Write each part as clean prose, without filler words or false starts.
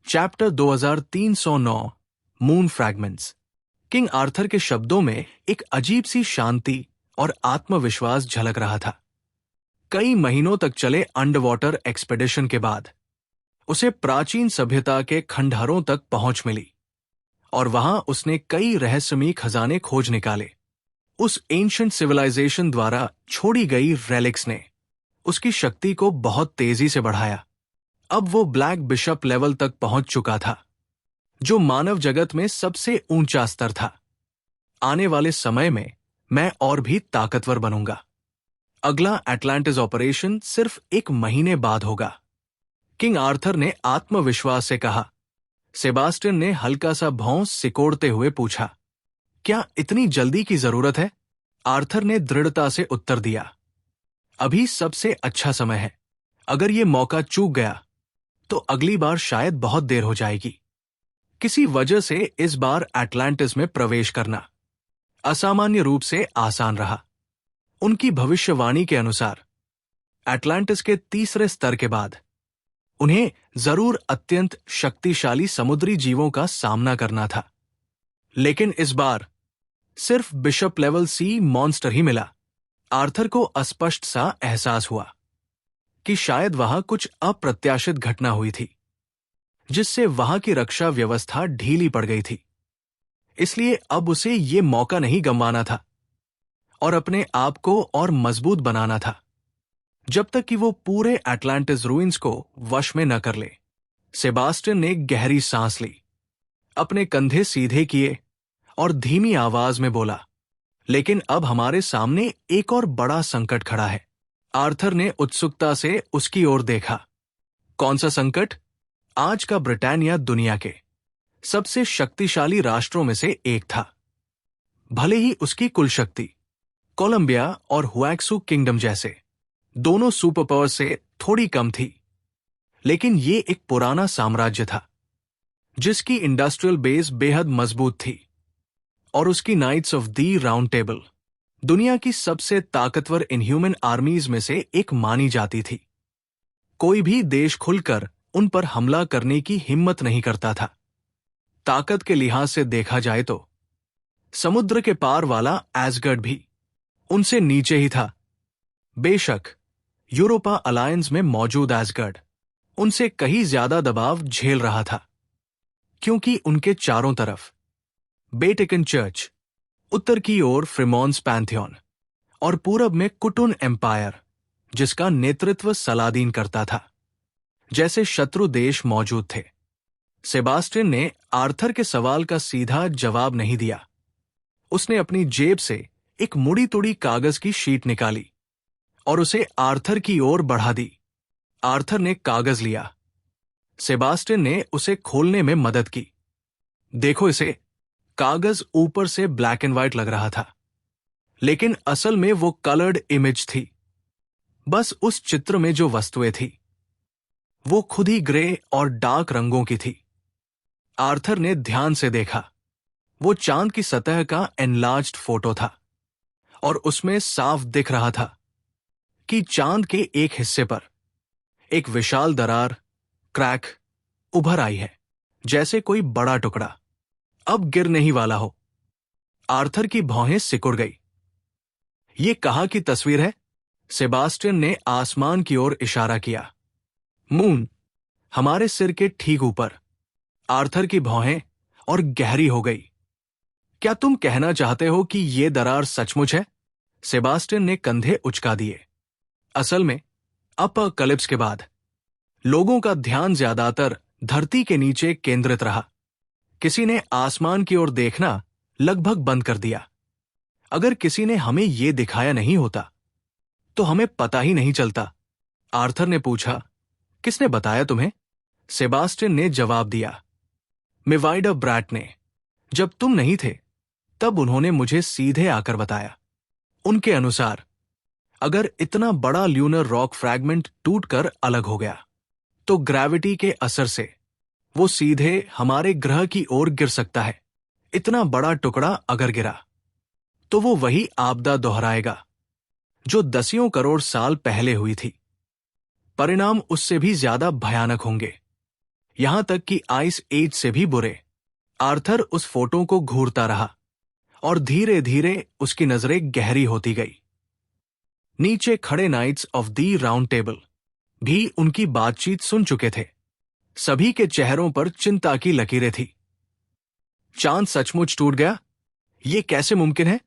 Chapter 2309 moon fragments. King Arthur के शब्दों में एक अजीब सी शांति और आत्मविश्वास झलक रहा था। कई महीनों तक चले अंडरवाटर एक्सपेडिशन के बाद उसे प्राचीन सभ्यता के खंडहरों तक पहुंच मिली और वहां उसने कई रहस्यमयी खजाने खोज निकाले। उस एंशिएंट सिविलाइजेशन द्वारा छोड़ी गई रेलिक्स ने उसकी शक्ति को बहुत तेजी से बढ़ाया। अब वो ब्लैक बिशप लेवल तक पहुंच चुका था, जो मानव जगत में सबसे ऊंचा स्तर था। आने वाले समय में मैं और भी ताकतवर बनूंगा। अगला एटलांटिस ऑपरेशन सिर्फ 1 महीने बाद होगा। किंग आर्थर ने आत्मविश्वास से कहा। सेबास्टियन ने हल्का सा भौं सिकोड़ते हुए पूछा, क्या इतनी जल्दी की जरूरत है? आर्थर ने दृढ़ता से उत्तर दिया, अभी सबसे अच्छा समय है। अगर ये मौका चूक गया तो अगली बार शायद बहुत देर हो जाएगी। किसी वजह से इस बार एटलांटिस में प्रवेश करना असामान्य रूप से आसान रहा। उनकी भविष्यवाणी के अनुसार एटलांटिस के तीसरे स्तर के बाद उन्हें जरूर अत्यंत शक्तिशाली समुद्री जीवों का सामना करना था। लेकिन इस बार सिर्फ बिशप लेवल सी मॉन्स्टर ही मिला। आर्थर को अस्पष्ट सा एहसास हुआ कि शायद वहां कुछ अप्रत्याशित घटना हुई थी, जिससे वहां की रक्षा व्यवस्था ढीली पड़ गई थी। इसलिए अब उसे ये मौका नहीं गंवाना था और अपने आप को और मजबूत बनाना था, जब तक कि वो पूरे एटलांटिस रूइंस को वश में न कर ले। सेबास्टियन ने गहरी सांस ली, अपने कंधे सीधे किए और धीमी आवाज में बोला, लेकिन अब हमारे सामने एक और बड़ा संकट खड़ा है। आर्थर ने उत्सुकता से उसकी ओर देखा। कौन सा संकट? आज का ब्रिटानिया दुनिया के सबसे शक्तिशाली राष्ट्रों में से एक था। भले ही उसकी कुल शक्ति कोलंबिया और हुएक्सू किंगडम जैसे दोनों सुपर पावर से थोड़ी कम थी, लेकिन ये एक पुराना साम्राज्य था जिसकी इंडस्ट्रियल बेस बेहद मजबूत थी और उसकी knights of the round table दुनिया की सबसे ताकतवर इनह्यूमन आर्मीज में से एक मानी जाती थी। कोई भी देश खुलकर उन पर हमला करने की हिम्मत नहीं करता था। ताकत के लिहाज से देखा जाए तो समुद्र के पार वाला एसगर्ड भी उनसे नीचे ही था। बेशक यूरोपा अलायंस में मौजूद एसगर्ड उनसे कहीं ज्यादा दबाव झेल रहा था, क्योंकि उनके चारों तरफ बेटिकन चर्च, उत्तर की ओर फ्रीमॉन्स पैंथियन और पूरब में कुटुन एम्पायर, जिसका नेतृत्व सलादीन करता था, जैसे शत्रु देश मौजूद थे। सेबास्टियन ने आर्थर के सवाल का सीधा जवाब नहीं दिया। उसने अपनी जेब से एक मुड़ी तुड़ी कागज की शीट निकाली और उसे आर्थर की ओर बढ़ा दी। आर्थर ने कागज लिया। सेबास्टियन ने उसे खोलने में मदद की। देखो इसे। कागज ऊपर से ब्लैक एंड व्हाइट लग रहा था, लेकिन असल में वो कलर्ड इमेज थी। बस उस चित्र में जो वस्तुएं थी वो खुद ही ग्रे और डार्क रंगों की थी। आर्थर ने ध्यान से देखा। वो चांद की सतह का एनलार्ज्ड फोटो था और उसमें साफ दिख रहा था कि चांद के एक हिस्से पर एक विशाल दरार, क्रैक उभर आई है, जैसे कोई बड़ा टुकड़ा अब गिरने ही वाला हो। आर्थर की भौहें सिकुड़ गई। ये कहाँ की तस्वीर है? सेबास्टियन ने आसमान की ओर इशारा किया। मून, हमारे सिर के ठीक ऊपर। आर्थर की भौहें और गहरी हो गई। क्या तुम कहना चाहते हो कि यह दरार सचमुच है? सेबास्टियन ने कंधे उचका दिए। असल में अपोकलिप्स के बाद लोगों का ध्यान ज्यादातर धरती के नीचे केंद्रित रहा। किसी ने आसमान की ओर देखना लगभग बंद कर दिया। अगर किसी ने हमें यह दिखाया नहीं होता तो हमें पता ही नहीं चलता। आर्थर ने पूछा, किसने बताया तुम्हें? सेबास्टियन ने जवाब दिया, मिवाइडा ब्रैट ने। जब तुम नहीं थे तब उन्होंने मुझे सीधे आकर बताया। उनके अनुसार अगर इतना बड़ा ल्यूनर रॉक फ्रैगमेंट टूटकर अलग हो गया तो ग्रेविटी के असर से वो सीधे हमारे ग्रह की ओर गिर सकता है। इतना बड़ा टुकड़ा अगर गिरा तो वो वही आपदा दोहराएगा जो दसियों करोड़ साल पहले हुई थी। परिणाम उससे भी ज्यादा भयानक होंगे। यहां तक कि आइस एज से भी बुरे। आर्थर उस फोटो को घूरता रहा और धीरे धीरे उसकी नजरें गहरी होती गई। नीचे खड़े knights of the round table भी उनकी बातचीत सुन चुके थे। सभी के चेहरों पर चिंता की लकीरें थी। चांद सचमुच टूट गया? ये कैसे मुमकिन है?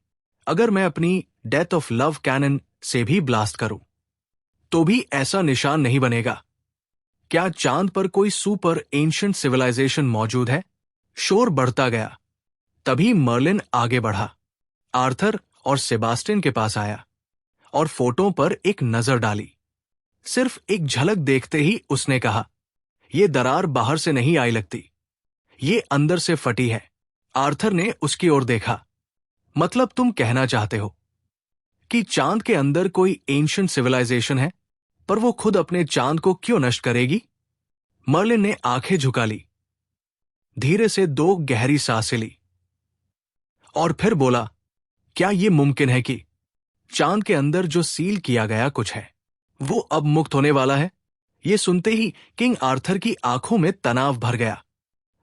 अगर मैं अपनी डेथ ऑफ लव कैनन से भी ब्लास्ट करूं तो भी ऐसा निशान नहीं बनेगा। क्या चांद पर कोई सुपर एंशिएंट सिविलाइजेशन मौजूद है? शोर बढ़ता गया। तभी मर्लिन आगे बढ़ा, आर्थर और सेबास्टियन के पास आया और फोटो पर एक नजर डाली। सिर्फ एक झलक देखते ही उसने कहा, यह दरार बाहर से नहीं आई लगती, ये अंदर से फटी है। आर्थर ने उसकी ओर देखा। मतलब तुम कहना चाहते हो कि चांद के अंदर कोई एंशिएंट सिविलाइजेशन है, पर वो खुद अपने चांद को क्यों नष्ट करेगी? मर्लिन ने आंखें झुका ली, धीरे से 2 गहरी सांसें ली और फिर बोला, क्या यह मुमकिन है कि चांद के अंदर जो सील किया गया कुछ है वो अब मुक्त होने वाला है? यह सुनते ही किंग आर्थर की आंखों में तनाव भर गया।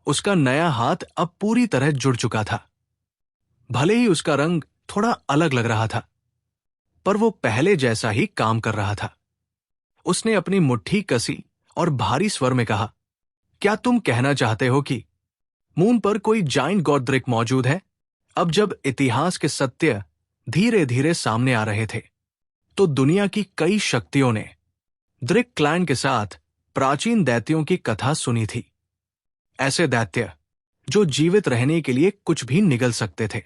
उसका नया हाथ अब पूरी तरह जुड़ चुका था। भले ही उसका रंग थोड़ा अलग लग रहा था, पर वो पहले जैसा ही काम कर रहा था। उसने अपनी मुट्ठी कसी और भारी स्वर में कहा, क्या तुम कहना चाहते हो कि मून पर कोई जाइंट गॉड्रिक मौजूद है? अब जब इतिहास के सत्य धीरे धीरे सामने आ रहे थे तो दुनिया की कई शक्तियों ने द्रिक क्लैन के साथ प्राचीन दैत्यों की कथा सुनी थी। ऐसे दैत्य जो जीवित रहने के लिए कुछ भी निगल सकते थे।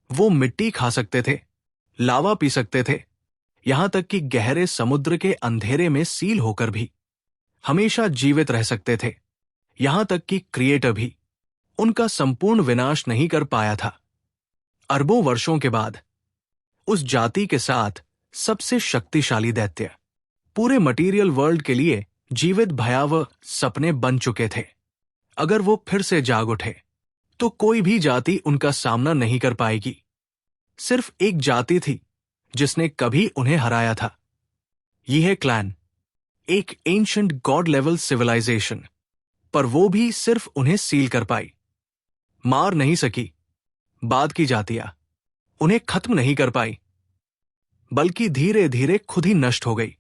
वो मिट्टी खा सकते थे, लावा पी सकते थे, यहां तक कि गहरे समुद्र के अंधेरे में सील होकर भी हमेशा जीवित रह सकते थे। यहां तक कि क्रिएटर भी उनका संपूर्ण विनाश नहीं कर पाया था। अरबों वर्षों के बाद उस जाति के साथ सबसे शक्तिशाली दैत्य पूरे मटीरियल वर्ल्ड के लिए जीवित भयावह सपने बन चुके थे। अगर वो फिर से जाग उठे तो कोई भी जाति उनका सामना नहीं कर पाएगी। सिर्फ एक जाति थी जिसने कभी उन्हें हराया था। यह क्लैन, एक एंशिएंट गॉड लेवल सिविलाइजेशन, पर वो भी सिर्फ उन्हें सील कर पाई। मार नहीं सकी। बाद की जातियां उन्हें खत्म नहीं कर पाई, बल्कि धीरे धीरे खुद ही नष्ट हो गई।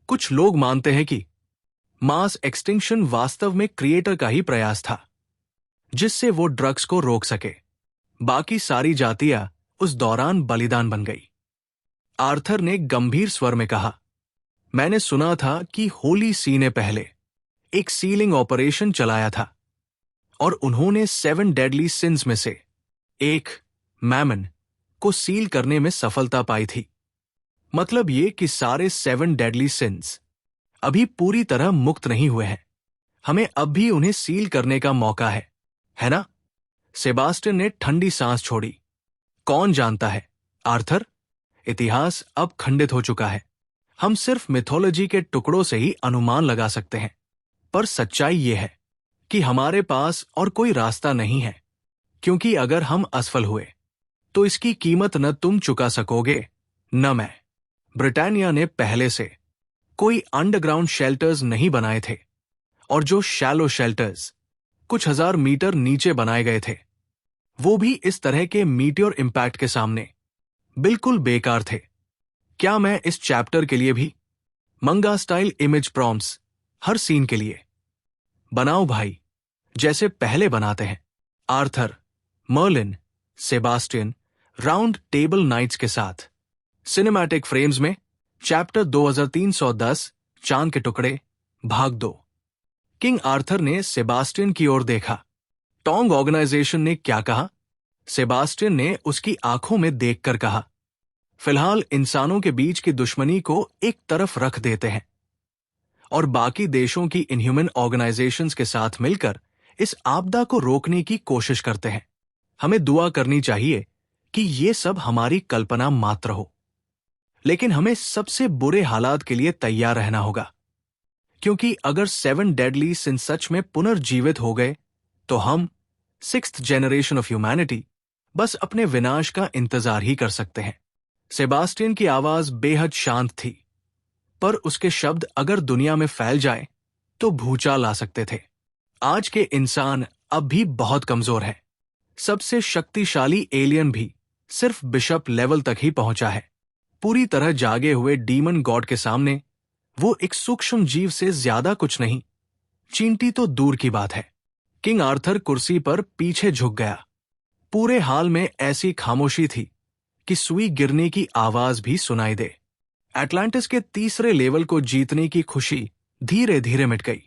कुछ लोग मानते हैं कि मास एक्सटिंक्शन वास्तव में क्रिएटर का ही प्रयास था, जिससे वो ड्रग्स को रोक सके। बाकी सारी जातियां उस दौरान बलिदान बन गई। आर्थर ने गंभीर स्वर में कहा, मैंने सुना था कि होली सी ने पहले एक सीलिंग ऑपरेशन चलाया था और उन्होंने 7 डेडली सिंस में से एक, मैमन, को सील करने में सफलता पाई थी। मतलब ये कि सारे 7 डेडली सिंस अभी पूरी तरह मुक्त नहीं हुए हैं। हमें अब भी उन्हें सील करने का मौका है ना? सेबास्टियन ने ठंडी सांस छोड़ी। कौन जानता है आर्थर, इतिहास अब खंडित हो चुका है। हम सिर्फ मिथोलॉजी के टुकड़ों से ही अनुमान लगा सकते हैं, पर सच्चाई यह है कि हमारे पास और कोई रास्ता नहीं है, क्योंकि अगर हम असफल हुए तो इसकी कीमत न तुम चुका सकोगे न मैं। ब्रिटानिया ने पहले से कोई अंडरग्राउंड शेल्टर्स नहीं बनाए थे, और जो शैलो शेल्टर्स कुछ 1000 मीटर नीचे बनाए गए थे वो भी इस तरह के मीटियोर इंपैक्ट के सामने बिल्कुल बेकार थे। क्या मैं इस चैप्टर के लिए भी मंगा स्टाइल इमेज प्रॉम्प्ट्स हर सीन के लिए बनाओ भाई, जैसे पहले बनाते हैं? Arthur, Merlin, Sebastian round table knights के साथ सिनेमैटिक फ्रेम्स में चैप्टर 2310 चांद के टुकड़े भाग 2। किंग आर्थर ने सेबास्टियन की ओर देखा। टोंग ऑर्गेनाइजेशन ने क्या कहा? सेबास्टियन ने उसकी आंखों में देखकर कहा, फिलहाल इंसानों के बीच की दुश्मनी को एक तरफ रख देते हैं और बाकी देशों की इनह्यूमन ऑर्गेनाइजेशंस के साथ मिलकर इस आपदा को रोकने की कोशिश करते हैं। हमें दुआ करनी चाहिए कि ये सब हमारी कल्पना मात्र हो, लेकिन हमें सबसे बुरे हालात के लिए तैयार रहना होगा, क्योंकि अगर 7 डेडली सिंस सच में पुनर्जीवित हो गए तो हम 6th जनरेशन ऑफ ह्यूमैनिटी बस अपने विनाश का इंतजार ही कर सकते हैं। सेबास्टियन की आवाज बेहद शांत थी, पर उसके शब्द अगर दुनिया में फैल जाए तो भूचाल ला सकते थे। आज के इंसान अब भी बहुत कमजोर है। सबसे शक्तिशाली एलियन भी सिर्फ बिशप लेवल तक ही पहुंचा है। पूरी तरह जागे हुए डीमन गॉड के सामने वो एक सूक्ष्म जीव से ज्यादा कुछ नहीं। चींटी तो दूर की बात है। किंग आर्थर कुर्सी पर पीछे झुक गया। पूरे हाल में ऐसी खामोशी थी कि सुई गिरने की आवाज भी सुनाई दे। एटलांटिस के तीसरे लेवल को जीतने की खुशी धीरे धीरे मिट गई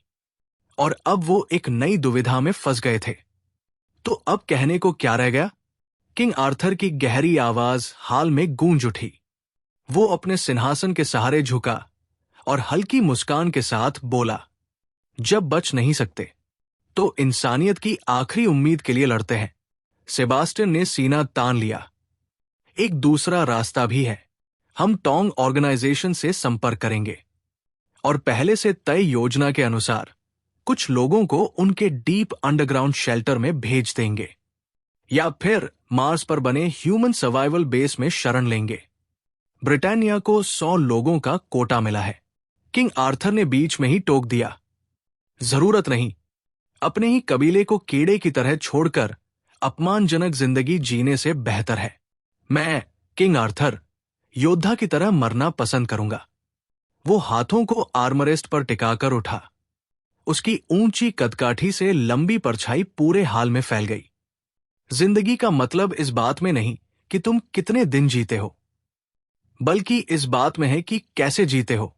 और अब वो एक नई दुविधा में फंस गए थे। तो अब कहने को क्या रह गया? किंग आर्थर की गहरी आवाज हाल में गूंज उठी। वो अपने सिंहासन के सहारे झुका और हल्की मुस्कान के साथ बोला, जब बच नहीं सकते तो इंसानियत की आखिरी उम्मीद के लिए लड़ते हैं। सेबास्टियन ने सीना तान लिया। एक दूसरा रास्ता भी है। हम टोंग ऑर्गेनाइजेशन से संपर्क करेंगे और पहले से तय योजना के अनुसार कुछ लोगों को उनके डीप अंडरग्राउंड शेल्टर में भेज देंगे, या फिर मार्स पर बने ह्यूमन सर्वाइवल बेस में शरण लेंगे। ब्रिटानिया को 100 लोगों का कोटा मिला है। किंग आर्थर ने बीच में ही टोक दिया, जरूरत नहीं। अपने ही कबीले को कीड़े की तरह छोड़कर अपमानजनक जिंदगी जीने से बेहतर है। मैं, किंग आर्थर, योद्धा की तरह मरना पसंद करूंगा। वो हाथों को आर्मरेस्ट पर टिकाकर उठा। उसकी ऊंची कदकाठी से लंबी परछाई पूरे हाल में फैल गई। जिंदगी का मतलब इस बात में नहीं कि तुम कितने दिन जीते हो, बल्कि इस बात में है कि कैसे जीते हो।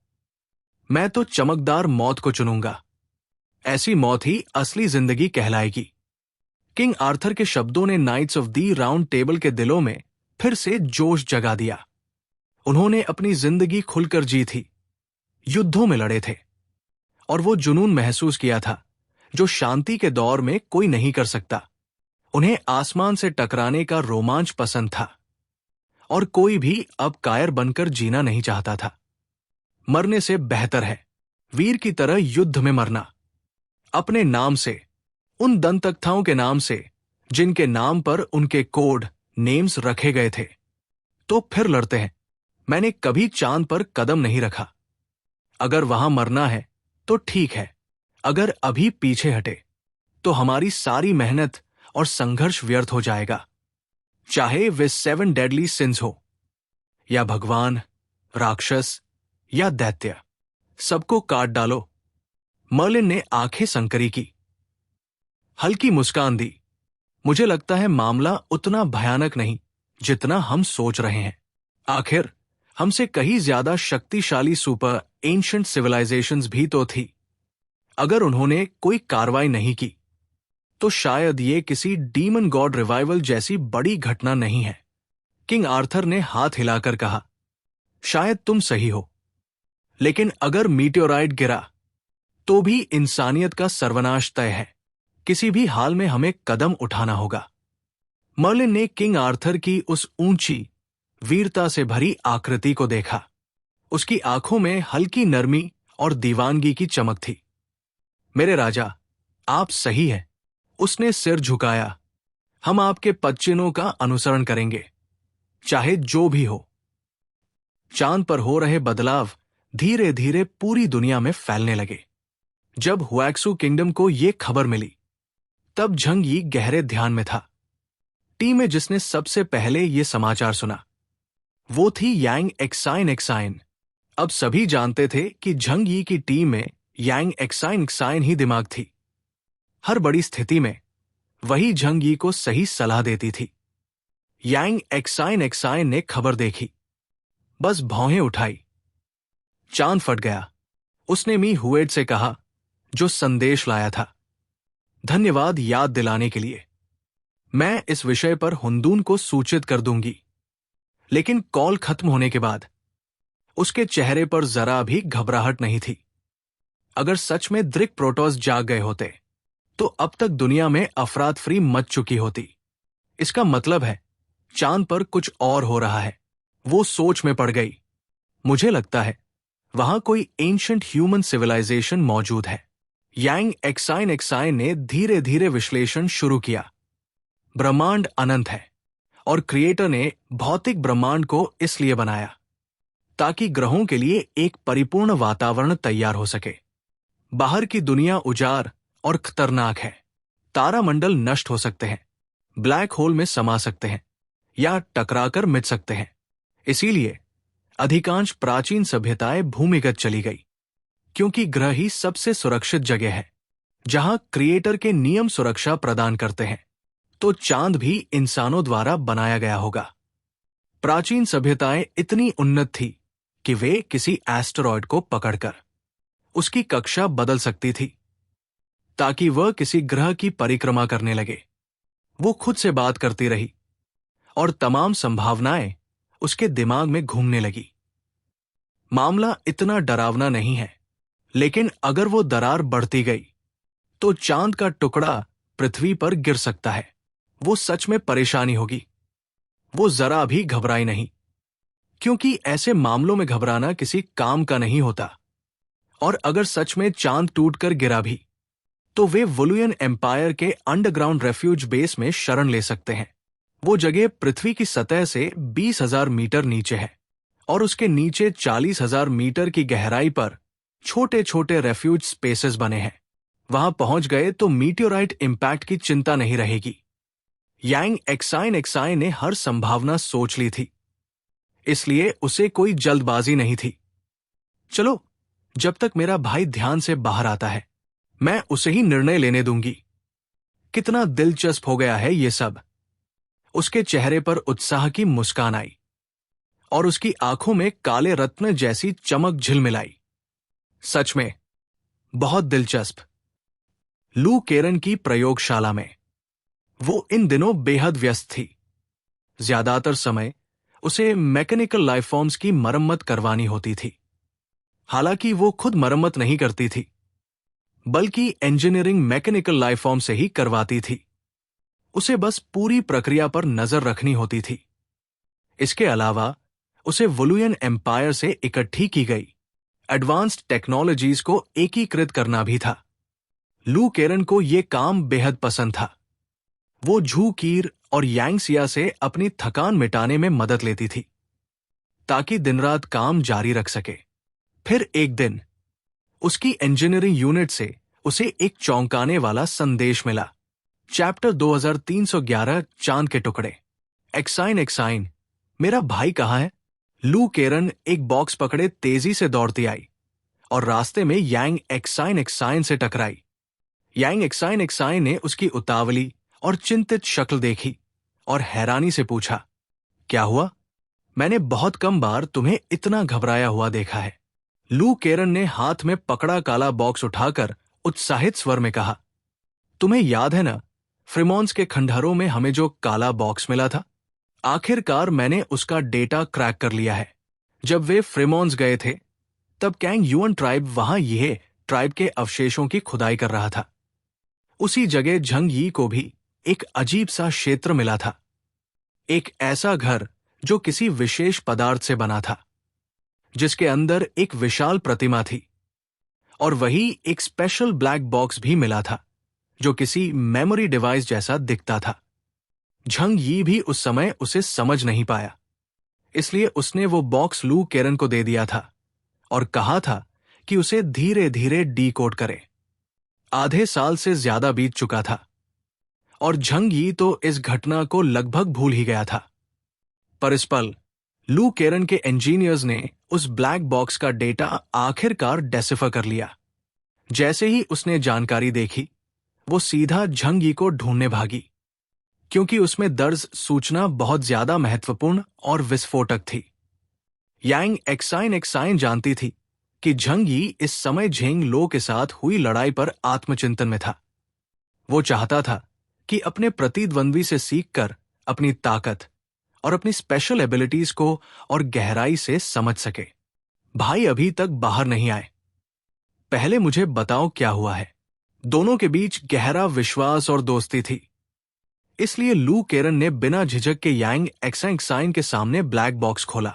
मैं तो चमकदार मौत को चुनूंगा। ऐसी मौत ही असली जिंदगी कहलाएगी। किंग आर्थर के शब्दों ने knights of the round table के दिलों में फिर से जोश जगा दिया। उन्होंने अपनी जिंदगी खुलकर जी थी, युद्धों में लड़े थे और वो जुनून महसूस किया था जो शांति के दौर में कोई नहीं कर सकता। उन्हें आसमान से टकराने का रोमांच पसंद था और कोई भी अब कायर बनकर जीना नहीं चाहता था। मरने से बेहतर है वीर की तरह युद्ध में मरना, अपने नाम से, उन दंतकथाओं के नाम से जिनके नाम पर उनके कोड नेम्स रखे गए थे। तो फिर लड़ते हैं। मैंने कभी चांद पर कदम नहीं रखा। अगर वहां मरना है तो ठीक है, अगर अभी पीछे हटे तो हमारी सारी मेहनत और संघर्ष व्यर्थ हो जाएगा। चाहे वे 7 डेडली सिंस हो, या भगवान, राक्षस या दैत्य, सबको काट डालो। मर्लिन ने आंखें संकरी की, हल्की मुस्कान दी। मुझे लगता है मामला उतना भयानक नहीं जितना हम सोच रहे हैं। आखिर हमसे कहीं ज्यादा शक्तिशाली सुपर एंशिएंट सिविलाइजेशंस भी तो थी। अगर उन्होंने कोई कार्रवाई नहीं की तो शायद ये किसी डीमन गॉड रिवाइवल जैसी बड़ी घटना नहीं है। किंग आर्थर ने हाथ हिलाकर कहा, शायद तुम सही हो, लेकिन अगर मीटियोराइट गिरा तो भी इंसानियत का सर्वनाश तय है। किसी भी हाल में हमें कदम उठाना होगा। मर्लिन ने किंग आर्थर की उस ऊंची, वीरता से भरी आकृति को देखा। उसकी आंखों में हल्की नरमी और दीवानगी की चमक थी। मेरे राजा, आप सही हैं। उसने सिर झुकाया। हम आपके पदचिन्हों का अनुसरण करेंगे, चाहे जो भी हो। चांद पर हो रहे बदलाव धीरे धीरे पूरी दुनिया में फैलने लगे। जब हुएक्सू किंगडम को यह खबर मिली तब झंग यी गहरे ध्यान में था। टीम में जिसने सबसे पहले यह समाचार सुना वो थी यांग एक्साइन एक्साइन। अब सभी जानते थे कि झंग यी की टीम में यांग एक्साइन एक्साइन ही दिमाग थी। हर बड़ी स्थिति में वही झंग यी को सही सलाह देती थी। यांग एक्साइन एक्साइन ने खबर देखी, बस भौहें उठाई। चांद फट गया। उसने मी हुएड से कहा, जो संदेश लाया था, धन्यवाद याद दिलाने के लिए। मैं इस विषय पर हुंदून को सूचित कर दूंगी। लेकिन कॉल खत्म होने के बाद उसके चेहरे पर जरा भी घबराहट नहीं थी। अगर सच में द्रिक प्रोटोस जाग गए होते तो अब तक दुनिया में अफरातफरी मच चुकी होती। इसका मतलब है चांद पर कुछ और हो रहा है। वो सोच में पड़ गई। मुझे लगता है वहां कोई एंशिएंट ह्यूमन सिविलाइजेशन मौजूद है। यांग एक्साइन एक्साइन ने धीरे धीरे विश्लेषण शुरू किया। ब्रह्मांड अनंत है और क्रिएटर ने भौतिक ब्रह्मांड को इसलिए बनाया ताकि ग्रहों के लिए एक परिपूर्ण वातावरण तैयार हो सके। बाहर की दुनिया उजाड़ और खतरनाक है। तारामंडल नष्ट हो सकते हैं, ब्लैक होल में समा सकते हैं या टकराकर मिट सकते हैं। इसीलिए अधिकांश प्राचीन सभ्यताएं भूमिगत चली गई, क्योंकि ग्रह ही सबसे सुरक्षित जगह है जहां क्रिएटर के नियम सुरक्षा प्रदान करते हैं। तो चांद भी इंसानों द्वारा बनाया गया होगा। प्राचीन सभ्यताएं इतनी उन्नत थी कि वे किसी एस्टेरॉयड को पकड़कर उसकी कक्षा बदल सकती थी ताकि वह किसी ग्रह की परिक्रमा करने लगे। वो खुद से बात करती रही और तमाम संभावनाएं उसके दिमाग में घूमने लगी। मामला इतना डरावना नहीं है, लेकिन अगर वो दरार बढ़ती गई तो चांद का टुकड़ा पृथ्वी पर गिर सकता है। वो सच में परेशानी होगी। वो जरा भी घबराई नहीं, क्योंकि ऐसे मामलों में घबराना किसी काम का नहीं होता। और अगर सच में चांद टूटकर गिरा भी तो वे वुलुयन एम्पायर के अंडरग्राउंड रेफ्यूज बेस में शरण ले सकते हैं। वो जगह पृथ्वी की सतह से 20,000 मीटर नीचे है और उसके नीचे 40,000 मीटर की गहराई पर छोटे छोटे रेफ्यूज स्पेसेस बने हैं। वहां पहुंच गए तो मीटियोराइट इंपैक्ट की चिंता नहीं रहेगी। यांग एक्साइन ने हर संभावना सोच ली थी, इसलिए उसे कोई जल्दबाजी नहीं थी। चलो, जब तक मेरा भाई ध्यान से बाहर आता है मैं उसे ही निर्णय लेने दूंगी। कितना दिलचस्प हो गया है ये सब। उसके चेहरे पर उत्साह की मुस्कान आई और उसकी आंखों में काले रत्न जैसी चमक झिलमिलाई। सच में बहुत दिलचस्प। लू केरन की प्रयोगशाला में वो इन दिनों बेहद व्यस्त थी। ज्यादातर समय उसे मैकेनिकल लाइफ फॉर्म्स की मरम्मत करवानी होती थी। हालांकि वो खुद मरम्मत नहीं करती थी, बल्कि इंजीनियरिंग मैकेनिकल लाइफ फॉर्म से ही करवाती थी। उसे बस पूरी प्रक्रिया पर नजर रखनी होती थी। इसके अलावा उसे वुलुयन एम्पायर से इकट्ठी की गई एडवांस्ड टेक्नोलॉजीज को एकीकृत करना भी था। लू केरन को यह काम बेहद पसंद था। वो झू कीर और यांगसिया से अपनी थकान मिटाने में मदद लेती थी ताकि दिन रात काम जारी रख सके। फिर एक दिन उसकी इंजीनियरिंग यूनिट से उसे एक चौंकाने वाला संदेश मिला। चैप्टर 2311 चांद के टुकड़े। एक्साइन, मेरा भाई कहाँ है? लू केरन एक बॉक्स पकड़े तेजी से दौड़ती आई और रास्ते में यांग एक्साइन से टकराई। यांग एक्साइन ने उसकी उतावली और चिंतित शक्ल देखी और हैरानी से पूछा, क्या हुआ? मैंने बहुत कम बार तुम्हें इतना घबराया हुआ देखा है। लू केरन ने हाथ में पकड़ा काला बॉक्स उठाकर उत्साहित स्वर में कहा, तुम्हें याद है ना, फ्रीमॉन्स के खंडहरों में हमें जो काला बॉक्स मिला था? आखिरकार मैंने उसका डेटा क्रैक कर लिया है। जब वे फ्रीमॉन्स गए थे तब कैंग युअन ट्राइब वहां यह ट्राइब के अवशेषों की खुदाई कर रहा था। उसी जगह झंग यी को भी एक अजीब सा क्षेत्र मिला था, एक ऐसा घर जो किसी विशेष पदार्थ से बना था, जिसके अंदर एक विशाल प्रतिमा थी। और वही एक स्पेशल ब्लैक बॉक्स भी मिला था जो किसी मेमोरी डिवाइस जैसा दिखता था। झंग यी भी उस समय उसे समझ नहीं पाया, इसलिए उसने वो बॉक्स लू केरन को दे दिया था और कहा था कि उसे धीरे धीरे डीकोड करे। आधे साल से ज्यादा बीत चुका था और झंग यी तो इस घटना को लगभग भूल ही गया था। पर इस पल लू केरन के इंजीनियर्स ने उस ब्लैक बॉक्स का डेटा आखिरकार डेसिफर कर लिया। जैसे ही उसने जानकारी देखी वो सीधा झंग यी को ढूंढने भागी, क्योंकि उसमें दर्ज सूचना बहुत ज्यादा महत्वपूर्ण और विस्फोटक थी। यांग एक्साइन जानती थी कि झंग यी इस समय झेंग लो के साथ हुई लड़ाई पर आत्मचिंतन में था। वो चाहता था कि अपने प्रतिद्वंद्वी से सीखकर अपनी ताकत और अपनी स्पेशल एबिलिटीज को और गहराई से समझ सके। भाई अभी तक बाहर नहीं आए, पहले मुझे बताओ क्या हुआ है। दोनों के बीच गहरा विश्वास और दोस्ती थी, इसलिए लू केरन ने बिना झिझक के यांग एक्साइन के सामने ब्लैक बॉक्स खोला।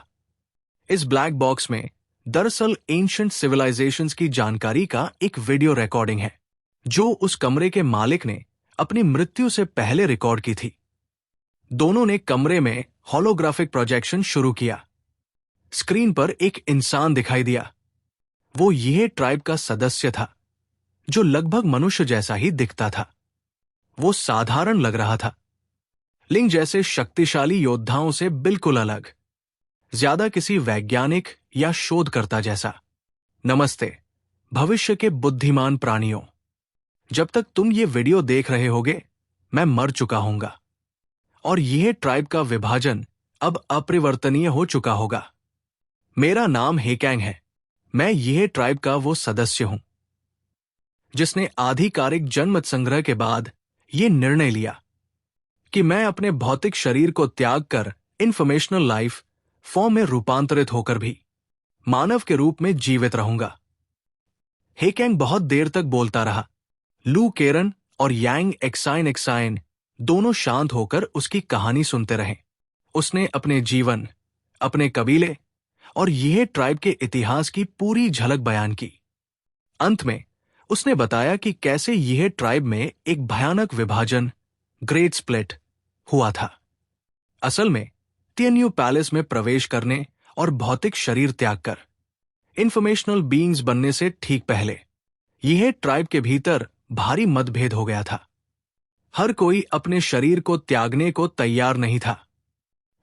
इस ब्लैक बॉक्स में दरअसल एंशिएंट सिविलाइजेशंस की जानकारी का एक वीडियो रिकॉर्डिंग है, जो उस कमरे के मालिक ने अपनी मृत्यु से पहले रिकॉर्ड की थी। दोनों ने कमरे में होलोग्राफिक प्रोजेक्शन शुरू किया। स्क्रीन पर एक इंसान दिखाई दिया। वो यह ट्राइब का सदस्य था जो लगभग मनुष्य जैसा ही दिखता था। वो साधारण लग रहा था, लिंग जैसे शक्तिशाली योद्धाओं से बिल्कुल अलग, ज्यादा किसी वैज्ञानिक या शोधकर्ता जैसा। नमस्ते भविष्य के बुद्धिमान प्राणियों। जब तक तुम ये वीडियो देख रहे होगे, मैं मर चुका हूंगा और यह ट्राइब का विभाजन अब अपरिवर्तनीय हो चुका होगा। मेरा नाम हेकैंग है। मैं यह ट्राइब का वो सदस्य हूं जिसने आधिकारिक जनमत संग्रह के बाद यह निर्णय लिया कि मैं अपने भौतिक शरीर को त्याग कर इंफॉर्मेशनल लाइफ फॉर्म में रूपांतरित होकर भी मानव के रूप में जीवित रहूंगा। हेकैंग बहुत देर तक बोलता रहा। लू केरन और यांग एक्साइन दोनों शांत होकर उसकी कहानी सुनते रहे। उसने अपने जीवन, अपने कबीले और यह ट्राइब के इतिहास की पूरी झलक बयान की। अंत में उसने बताया कि कैसे यह ट्राइब में एक भयानक विभाजन, ग्रेट स्प्लिट, हुआ था। असल में तियन्यू पैलेस में प्रवेश करने और भौतिक शरीर त्याग कर इंफॉर्मेशनल बीइंग्स बनने से ठीक पहले यह ट्राइब के भीतर भारी मतभेद हो गया था। हर कोई अपने शरीर को त्यागने को तैयार नहीं था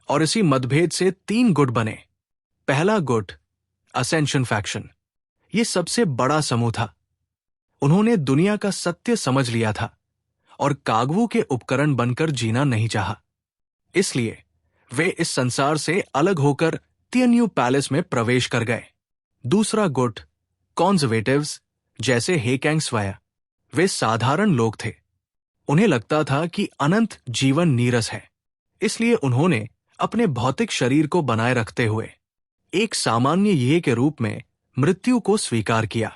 और इसी मतभेद से 3 गुट बने। पहला गुट, असेंशन फैक्शन, यह सबसे बड़ा समूह था। उन्होंने दुनिया का सत्य समझ लिया था और कागवू के उपकरण बनकर जीना नहीं चाहा। इसलिए वे इस संसार से अलग होकर तियन्यू पैलेस में प्रवेश कर गए। दूसरा गुट, कॉन्जर्वेटिव्स, जैसे हेकैंग स्वयं, वे साधारण लोग थे। उन्हें लगता था कि अनंत जीवन नीरस है, इसलिए उन्होंने अपने भौतिक शरीर को बनाए रखते हुए एक सामान्य ये के रूप में मृत्यु को स्वीकार किया।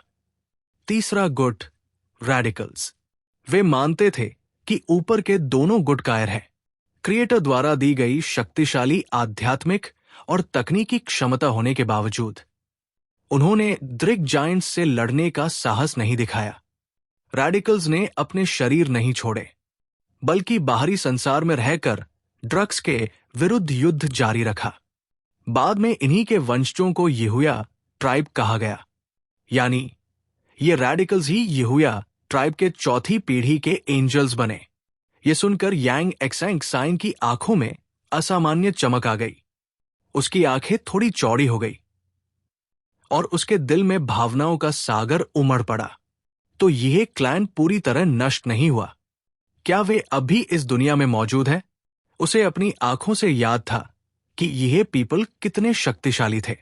तीसरा गुट, रैडिकल्स, वे मानते थे कि ऊपर के दोनों गुट कायर हैं। क्रिएटर द्वारा दी गई शक्तिशाली आध्यात्मिक और तकनीकी क्षमता होने के बावजूद उन्होंने द्रिग जायंट्स से लड़ने का साहस नहीं दिखाया। रैडिकल्स ने अपने शरीर नहीं छोड़े, बल्कि बाहरी संसार में रहकर ड्रग्स के विरुद्ध युद्ध जारी रखा। बाद में इन्हीं के वंशजों को यहूया ट्राइब कहा गया, यानी ये रैडिकल्स ही यहूया ट्राइब के चौथी पीढ़ी के एंजल्स बने। ये सुनकर यांग एक्साइन की आंखों में असामान्य चमक आ गई। उसकी आंखें थोड़ी चौड़ी हो गई और उसके दिल में भावनाओं का सागर उमड़ पड़ा। तो यह क्लैन पूरी तरह नष्ट नहीं हुआ। क्या वे अब भी इस दुनिया में मौजूद हैं? उसे अपनी आंखों से याद था कि यह पीपल कितने शक्तिशाली थे।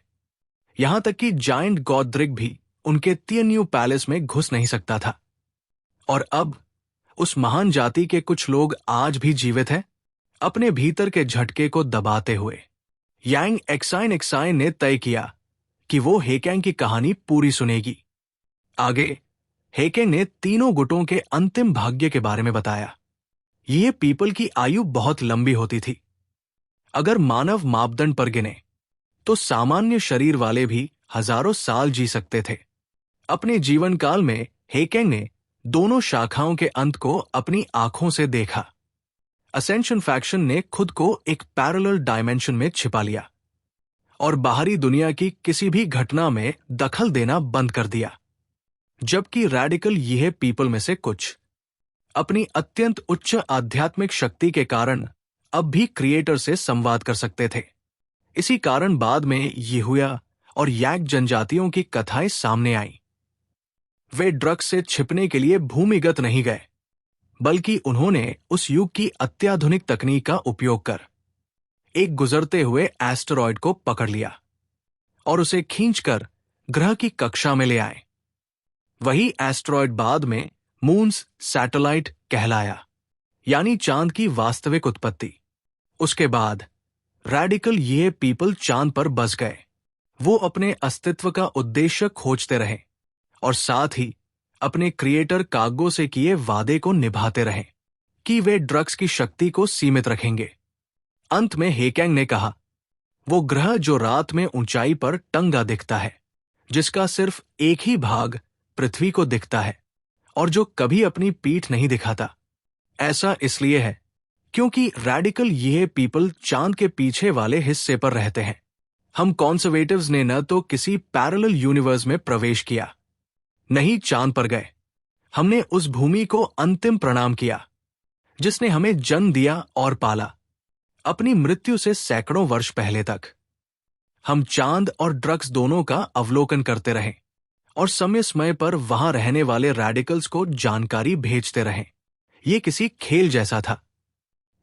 यहां तक कि जायंट गॉड्रिक भी उनके तियन्यू पैलेस में घुस नहीं सकता था। और अब उस महान जाति के कुछ लोग आज भी जीवित हैं, अपने भीतर के झटके को दबाते हुए। यांग एक्साइन ने तय किया कि वो हेकैंग की कहानी पूरी सुनेगी। आगे हेकैंग ने तीनों गुटों के अंतिम भाग्य के बारे में बताया। यह पीपल की आयु बहुत लंबी होती थी। अगर मानव मापदंड पर गिने तो सामान्य शरीर वाले भी हजारों साल जी सकते थे। अपने जीवन काल में हेकैंग ने दोनों शाखाओं के अंत को अपनी आंखों से देखा। असेंशन फैक्शन ने खुद को एक पैरेलल डायमेंशन में छिपा लिया और बाहरी दुनिया की किसी भी घटना में दखल देना बंद कर दिया। जबकि रैडिकल यह पीपल में से कुछ अपनी अत्यंत उच्च आध्यात्मिक शक्ति के कारण अब भी क्रिएटर से संवाद कर सकते थे। इसी कारण बाद में यहूया और याक जनजातियों की कथाएं सामने आईं। वे ड्रग्स से छिपने के लिए भूमिगत नहीं गए, बल्कि उन्होंने उस युग की अत्याधुनिक तकनीक का उपयोग कर एक गुजरते हुए एस्टेरॉयड को पकड़ लिया और उसे खींचकर ग्रह की कक्षा में ले आए। वही एस्टेरॉयड बाद में मून्स सैटेलाइट कहलाया, यानी चांद की वास्तविक उत्पत्ति। उसके बाद रैडिकल ये पीपल चांद पर बस गए। वो अपने अस्तित्व का उद्देश्य खोजते रहे और साथ ही अपने क्रिएटर कागो से किए वादे को निभाते रहे कि वे ड्रग्स की शक्ति को सीमित रखेंगे। अंत में हेकैंग ने कहा, वो ग्रह जो रात में ऊंचाई पर टंगा दिखता है, जिसका सिर्फ एक ही भाग पृथ्वी को दिखता है और जो कभी अपनी पीठ नहीं दिखाता, ऐसा इसलिए है क्योंकि रैडिकल ये पीपल चांद के पीछे वाले हिस्से पर रहते हैं। हम कॉन्जर्वेटिव्स ने न तो किसी पैरेलल यूनिवर्स में प्रवेश किया, नहीं चांद पर गए, हमने उस भूमि को अंतिम प्रणाम किया जिसने हमें जन्म दिया और पाला, अपनी मृत्यु से सैकड़ों वर्ष पहले तक। हम चांद और ड्रग्स दोनों का अवलोकन करते रहे और समय समय पर वहां रहने वाले रेडिकल्स को जानकारी भेजते रहे। ये किसी खेल जैसा था,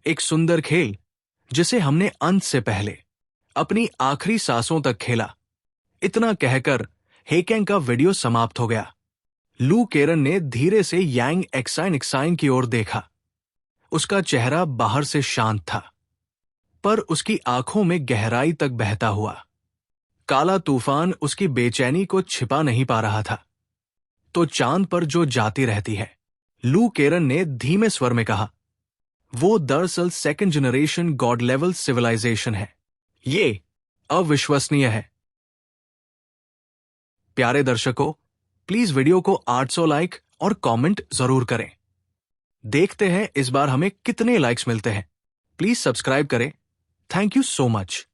एक सुंदर खेल जिसे हमने अंत से पहले अपनी आखिरी सांसों तक खेला। इतना कहकर हेकेंग का वीडियो समाप्त हो गया। लू केरन ने धीरे से यांग एक्साइन की ओर देखा। उसका चेहरा बाहर से शांत था, पर उसकी आंखों में गहराई तक बहता हुआ काला तूफान उसकी बेचैनी को छिपा नहीं पा रहा था। तो चांद पर जो जाती रहती है, लू केरन ने धीमे स्वर में कहा, वो दरअसल second generation god level civilization है। ये अविश्वसनीय है। प्यारे दर्शकों, प्लीज वीडियो को 800 लाइक और कमेंट जरूर करें। देखते हैं इस बार हमें कितने लाइक्स मिलते हैं। प्लीज सब्सक्राइब करें। Thank you so much.